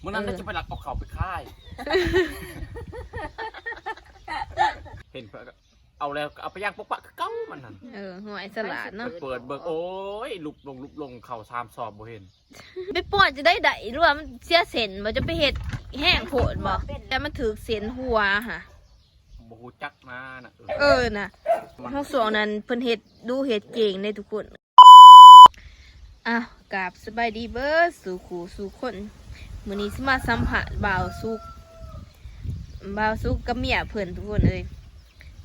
เมื่อนั้นน่าจะไปหลักเอาเขาไปค่าย เห็นเอาแล้วเอาไปย่างปกปะคือเก้ามันนั่น หัวไอ้สลัดเนาะ เปิดเบิกโอ้ยลุบลงเข่าชามสอบบ่เห็น ไปป้อนจะได้ไดหรือว่ามันเสียเส้นบ่จะไปเฮ็ดแห้งโผดบ่แต่มันถือเส้นหัวค่ะ บ่ฮู้จักนะน่ะ น่ะห้องสองนั้นเพิ่นเฮ็ดดูเฮ็ดเก่งในทุกคนอ้าวกราบสบายดีเบิดสู่ขู่สู่คนมื้อนี้สิมาสัมภาษณ์บ่าวสุกกับเมียเพิ่นทุกคนเอ้ย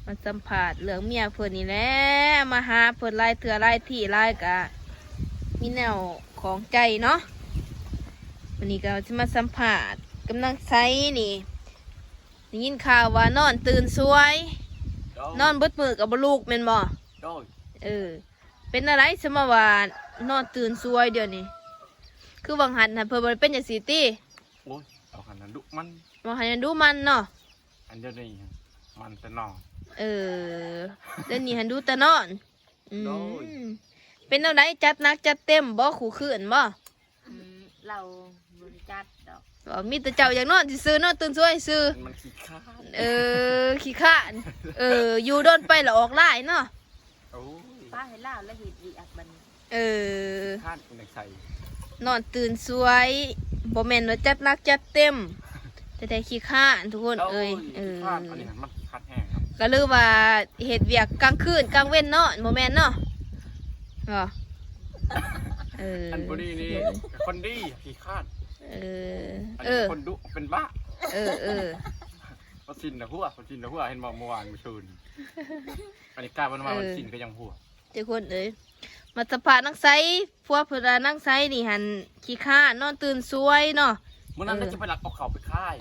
มาสัมภาษณ์เรื่องเมียเพิ่นนี่แหละมาหาเพิ่นหลายเทื่อหลายที่หลายกะมีแนวของใจเนาะวันนี้ก็สิมาสัมภาษณ์กำลังไซนี่ได้ยินข่าวว่านอนตื่นสวย นอนเบิดมือกับบ่ลูกแม่นบ่ โดย เป็นอะไรสมว่านอนตื่นสวยเดี๋ยวนี้คือวังหันน่ะเพิ่นบ่ได้เป็นจังซี่ติ โอ้ยเอาหันนั้นดุมัน วังหันยังดูมันเนาะ อันเดียวนี้มันแต่นอน เดี๋ยวนี้หันดูแต่นอนโดย เป็นอะไรจัดหนักจัดเต็มบ่ขู่ขืนบ่ เราบริจัดดอก บ่มีแต่เจ้าอยากนอนซื่อๆนอนตื่นสวยซื่อ มันขี้ข้าน ขี้ข้านอยู่โดนไปแล้วออกหลายเนาะ โอ้ย ป้าให้เล่าแล้วเห็ดดีอักบัน ข้านเป็นใส่ นอนตื่นสวยบ่แม่นว่าจัดหนักจัดเต็มแต่ขี้ข้านทุกคนเอ้ย ข้านอันนี้มันขี้ข้านแห้งครับ ก็ลือว่าเฮ็ดเวียกกลางคืนกลางเว้นเนาะบ่แม่นเนาะบ่อันบดีนี่คนดีขี้ข้าน เออ อัน เอ นี้ อ คนดุเป็นบ้า เออ พอชินนะหัวเห็นบอกเมื่อวานมื้อคืนอันนี้กล้าวันมาวันชินก็ยังหัว ทุกคนเอ้ยมาสภาพนักไซพวกเพิ่นว่านักไซนี่หันขี้ข้านนอนตื่นสวยเนาะ เมื่อนั้นน่าจะไปหลักเอาเขาไปค่าย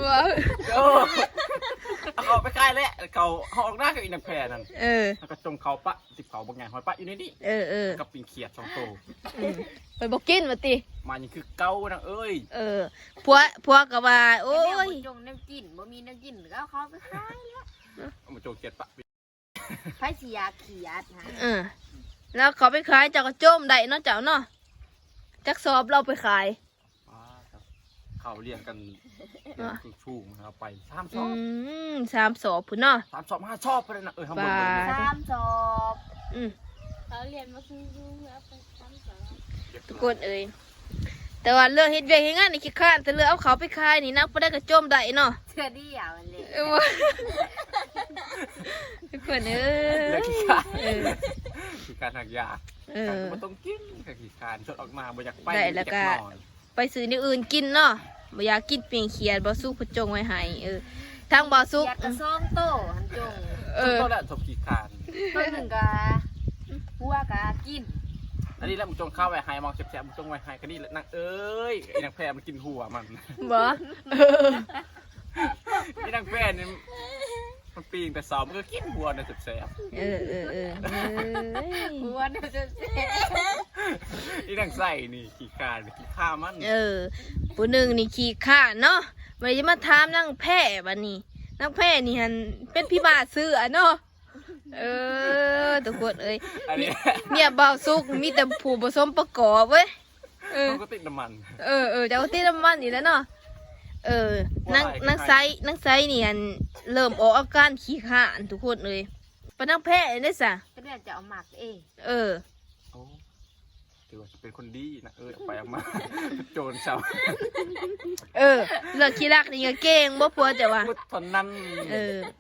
ว้าว เอาเขาไปค่ายแล้วเขาออกหน้ากับอีนักแพรนั่น แล้วก็จงเขาปะสิบเขาบางอย่างหอยปะอยู่ในนี่กับปิงเขียด2 ตัว ไปบ่กินว่าติ มานี่คือเก้านะเอ้ย พวกก็ว่าโอ้ย จงน้ำจิ้นบ่มีน้ำจิ้นก็เอาเขาไปขายแล้ว เอามาโจงเขียดปะ ไผสิยาเขียดฮะ แล้วเขาไปขายเจ้าก็โจมได้เนาะเจ้าเนาะจักสอบเราไปขาย เขาเรียงกันคือชูงนะครับไป3 สอบ 3 สอบพุ่นเนาะ 3 สอบ5 ชอบไปเลยนะข้างบนเลย 3 สอบ เขาเรียนมาคือแล้วไปทำสอน ทุกคนเอ้ยแต่ว่าเรื่องเฮ็ดเวียกเฮ็ดงานนี่ขี้ข้านแต่เรื่องเอาเขาไปขายนี่นักบ่ได้ก็โจมได้เนาะ เทื่อเดียวมันเลย ทุกคนเอ้ แล้ว ย ขี้การหักยามันต้องกินกับขี้การชดออกมาบ่อยากไป ไปซื้อในอื่นกินเนาะบ่อยากกินเปียงเขียดบ่สุกผู้จงไว้ให้ทางบ่สุก เขียดกระซ่อมโตหันจง ก็แล้วจบขี้การ ต้นหนึ่งกะหัวกะกิน อันนี้แล้วมึงจงข้าวไว้ให้มองแฉะมึงจงไว้ให้ก็นี่แหละนางเอ้ยไอ้นางแพรมันกินหัวมัน บ่ ไอ้นางแพรนี่มันปีนแต่สอบมันก็กินหัวนะแฉะ หัวเนี่ยจะเสีย ไอ้นางใส่นี่ขี้การขี้ข้ามัน ผู้หนึ่งนี่ขี้ข้านเนาะไม่ได้มาถามนางแพร่บัดนี้นางแพร่นี่หันเป็นพี่บ้าซื้อเนาะทุกคนเอ้ย อันนี้ เมียบ่าวสุกมีแต่ผู้ผสมประกอบเว้ย มันก็ติดน้ำมัน จะเอาที่น้ำมันอีกแล้วเนาะนางไซนี่หันเริ่มออกอาการขี้ข้านทุกคนเลยปะนางแพร่ได้ซะ ก็เนี่ยจะเอาหมักเอง โอ้ถือว่าเป็นคนดีนะเอาไปเอามาโจรเสา เลือกขี้รักนี่ก็เก่งบ่พัวแต่ว่า พุทธนั้น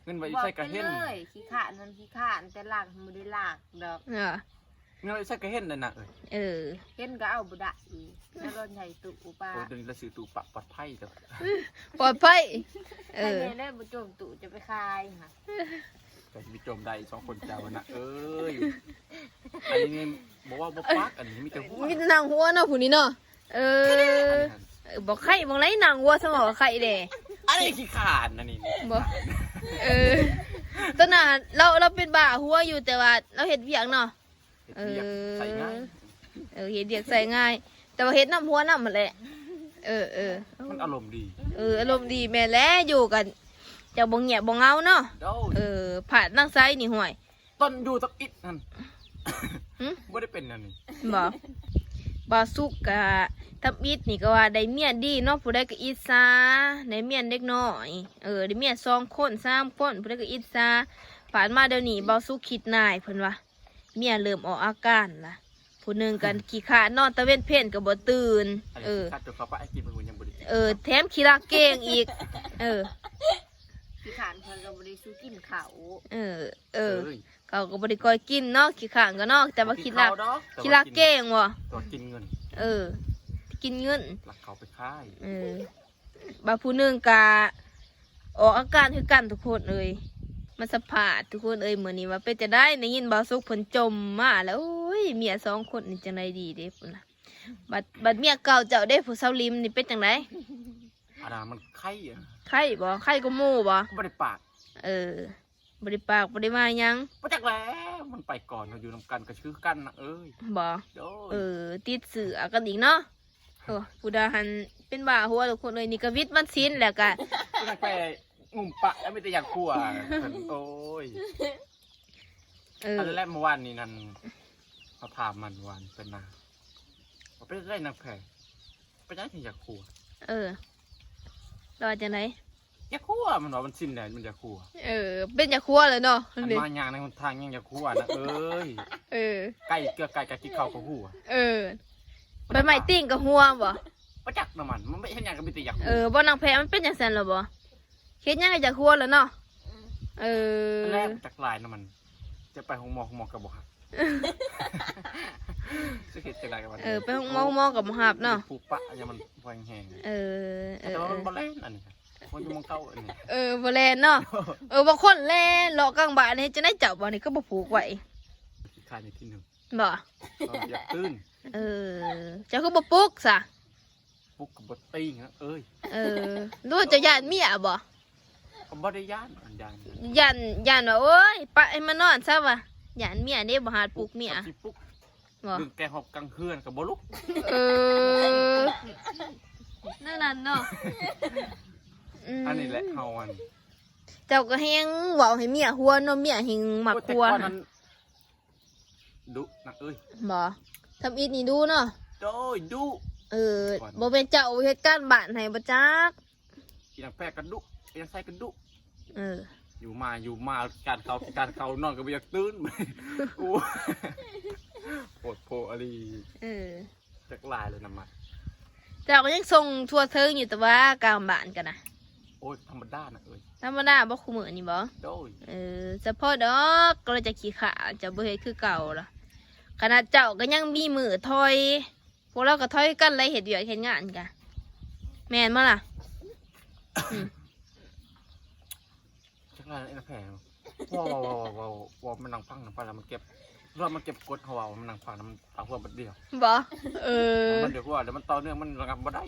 เงินไว้ บอก ใส่ ไป กระเห็น เลยขี้ขานมันขี้ขานแต่ลากมันได้ลากดอก เงินไว้ใส่กระเห็นเลยนะเห็นก็เอาบุดะอีกแล้วก็ใหญ่ตุอุปา โอ้เดี๋ยวนี้เราซื้อตู้ปะปลอดภัยแต่ ปลอดภัย ใครเนี่ยเล่นบุจมตุจะไปคายค่ะ แต่มีโจมใด2 คนเจ้านะอันนี้บอกว่าบ่ปักอันนี้มีแต่หัว มีนางหัวเนาะผู้นี้เนาะบอกไข่บอกไรนางหัวสมองไข่เด้ อันนี้ขี้ขาดนะนี่ บอกตอนนั้นเราเป็นบ่าหัวอยู่แต่ว่าเราเห็ดเวียกเนาะ ใส่ง่าย เห็ดเวียกใส่ง่าย แต่ว่าเห็ดน้ำหัวน้ำมันแหละมันอารมณ์ดี อารมณ์ดีแม่แล้วอยู่กันเจ้าบ่งเงียบบ่งเงาเนาะ เด้อ ผ่านนางไซนี่ห่วย ต้นอยู่ตักอิดนั่น บ่ได้เป็นนั่นนี่ บ่บ่สุกกะทับอิดนี่ก็ว่าได้เมียดีเนาะผู้ใดก็อิจฉาได้เมียเด็กน้อยได้เมีย2 คน3 คนผู้ใดก็อิจฉาผ่านมาเดี๋ยวนี้บ่สุกคิดนายเพิ่นว่าเมียเริ่มออกอาการล่ะผู้หนึงกันขี้ขลาดนอนตะเว้นเพ่นก็บ่ตื่นคัดตัวเขาปะไอ้กินมันยังบ่ได้กินแถมขี้รักเก่งอีกขี้ขานเพิ่นก็บ่ได้ซื้อกินเขาเขาก็บ่ได้ก่อยกินเนาะขี้ข้างก็เนาะแต่ว่าขี้รักเก่งบ่ตัวกินเงินกินเงินหลักเขาไปค่ายบางผู้หนึงกะออกอาการคือกันทุกคนเอ้ยมันสะพาดทุกคนเอ้ยมื้อนี้ว่าเป็นจะได้ยินบ่าวสุกเพิ่นจมมาแล้วโอ้ยเมีย2 คนนี่จังไดดีเด้พุ่นน่ะบัดเมียเก่าเจ้าเด้ผู้สาวลิมนี่เป็นจังไดอันนั้นมันไข่บ่ไข่ก็หมู่บ่บ่ได้ปากบ่ได้ปากบ่ได้มาหยังบ่จักแล้วมันไปก่อนเราอยู่นำกันก็คือกันนะบ่ติดเสือกันอีกเนาะผู้ดาหันเป็นบ้าหัวทุกคนเลยนี่ก็วิทย์วันศีลแหละกะตั้งแต่งุ่มปะแล้วไม่แต่อยากกลัวโอ้ยอันแรกเมื่อวานนี้นั่นเขาถามมันวันเป็นนาเขาไปเล่นนักแข่ไปได้ถึงอยากกลัวรอจะไหนอยากกลัวมันว่ามันสิ้นแดนมันอยากกลัวเป็นอยากกลัวเลยเนาะมันมาอย่างในทางยังอยากกลัวนะใกล้เกือบใกล้กับที่เขาหัวใบไม้ติ่งกับหัวบ่ประจักษ์น้ำมันไม่ใช่อย่างกับมิตรอยากบ่นางแพมันเป็นอย่างนั้นหรอบ่เฮ็ดยังไงจากหัวแล้วเนาะแรกจากลายน้ำมันจะไปห้องหมอกับบ่ฮับจะเฮ็ดจากลายกับมันไปห้องหมอกับบ่ฮับเนาะปูปะยังมันแห้งแห้งแต่ว่ามันบ่แล่นอันนี้คนจะมองเก้าอันนี้บ่แล่นเนาะบางคนแล่นเลาะกลางบ้านนี่จะได้จับบ่นี่ก็บ่ผูกไว้ขายในที่1บ่อยากตื่นเจ้าก็บ่ปลุกซะปลุกกับบ่ตีงนะรู้จะย่านเมียบ่บ่ได้ย่านว่าโอ้ยปะให้มันนอนซะว่ะย่านเมียนี่บ่หาปลุกเมียบ่ดึงแกหอบกลางคืนก็บ่ลุกนั่นเนาะอันนี้แหละเฮาอันเจ้าก็แฮงเว้าให้เมียหัวเนาะเมียแฮงมักหัวดุนะบ่ทำอีนี่ดูเนาะดุบ่เป็นเจ้าเฮ็ดการบ้านให้บ่จักอีนางแปะกันดุอีนางใส่กันดุอยู่มาการเขานอนก็บ่อยากตื่นโอ้โหดโพอะไรจักลายเลยนำมาเจ้าก็ยังส่งทั่วเทิงอยู่แต่ว่าการบ้านกันนะโอ้ยธรรมดานะธรรมดาบ่คู่มื้อนี่บ่เฉพาะดอกก็เลยจะขี้ขาจะบ่เฮ็ดคือเก่าล่ะขนาดเจ้าก็ยังมีมือถอยพวกเราก็ถอยกันเลยเห็ดเวียกเห็ดงานกันแม่นมั้ยล่ะจักรไอ้แผงว้าวมันนั่งฟังนะไปแล้วมันเก็บรอบมันเก็บกดเขามันนั่งฟังมันเอาหัวบัดเดียวบ่มันเดี๋ยวหัวเดี๋ยวมันต่อเนื่องมันระงับบ่ได้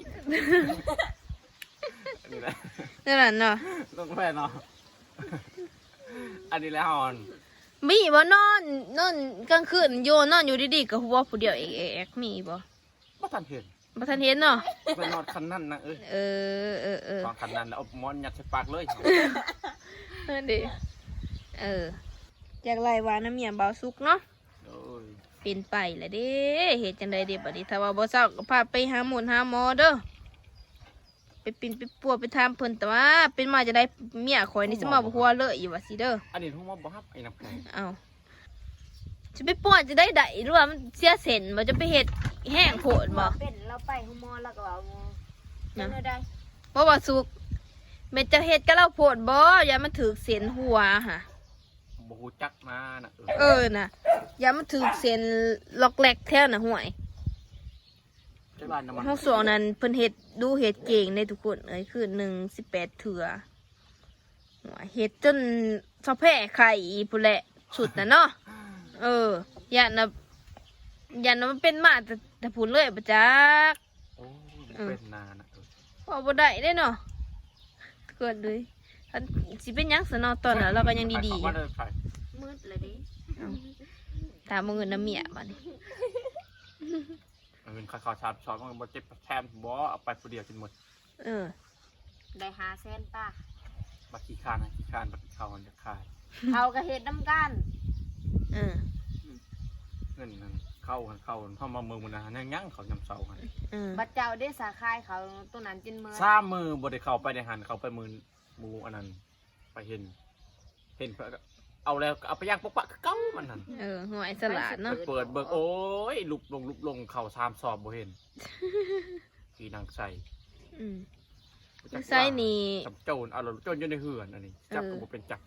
นี่แหละนั่นแหละเนาะต้องแม่เนาะอันนี้แหละฮอนมีบ่นอนกลางคืนโยนอนอยู่ดีๆกับหัวผู้เดียวเอกมีบ่ทันเห็นเนาะไปนอนคันนั่นนะนอนคันนั่นแล้วเอาหมอนยัดใส่ปากเลยดิจากไรวาน้ำเมียเบาสุกเนาะเป็นไปแหละเด้เหตุจังใดเดี๋ยวบัดนี้ถ้าว่าบ่เศร้าก็พาไปหาหมอเด้อไปปิ่นไปปัวไปทำเพิ่นแต่ว่าเป็นมาจะได้เมียข่อยนี่จะมาหัวเลยอยู่ว่าสิเด้ออันนี้ทุ่งมาบ่ฮับไอ้น้ำแข็งจะไปปัวจะได้หรือว่ามันเสียเส้นบ่จะไปเฮ็ดแห้งโผดบ่เป็นเราไปหมอแล้วก็เอาจังได้บ่ว่าสุกแม่จะเฮ็ดกับเราโผดบ่อย่ามันถึกเส้นหัวค่ะบ่ฮู้จักมาน่ะน่ะอย่ามันถึกเส้นล็อกแลกแท้น่ะห่วยห้องสวงนั้นเพิ่นเฮ็ดดูเฮ็ดเก่งในทุกคนคือ18 เถื่อเฮ็ดจนสะแพร่ไข่พุ่นแหละสุดน่ะเนาะย่านมันเป็นมาแต่พุ่นเลยบ่จักเป็นนานน่ะบ่ได้เด้เนาะเกิดเลยสิเป็นหยังซะเนาะตอนนั้นเราก็ยังดีๆมืดเลยดิถามเงินน้ำเมียบัดนี้เงินข้าวชาบช้อนมันบ่เจ็บแทนบ่เอาไปผู้เดียวกินหมดได้500,000ป่ะบักขี้คานบักเขาจะขายเขาก็เฮ็ดน้ำกัน เงินนั่นเข้าเข้ามาเมืองมันนะยังเขายำเสาหัน บัดเจ้าได้สาคายเขาตัวนั้นจินมือ ซ้ามือบไดเข้าไปในหันเขาไปมือมูอันนั้นไปเห็นเอาแล้วเอาไปย่างปกปะเก้ามันนั่น หัวไอ้สลัดเนาะ เปิดเบิกโอ้ยลุบลงเข่าชามสอบบ่เห็นทีนางใส่ ไส้นี่ จับโจรเอาโจรอยู่ในเหือนอันนี้จับก็บ่เป็นจับ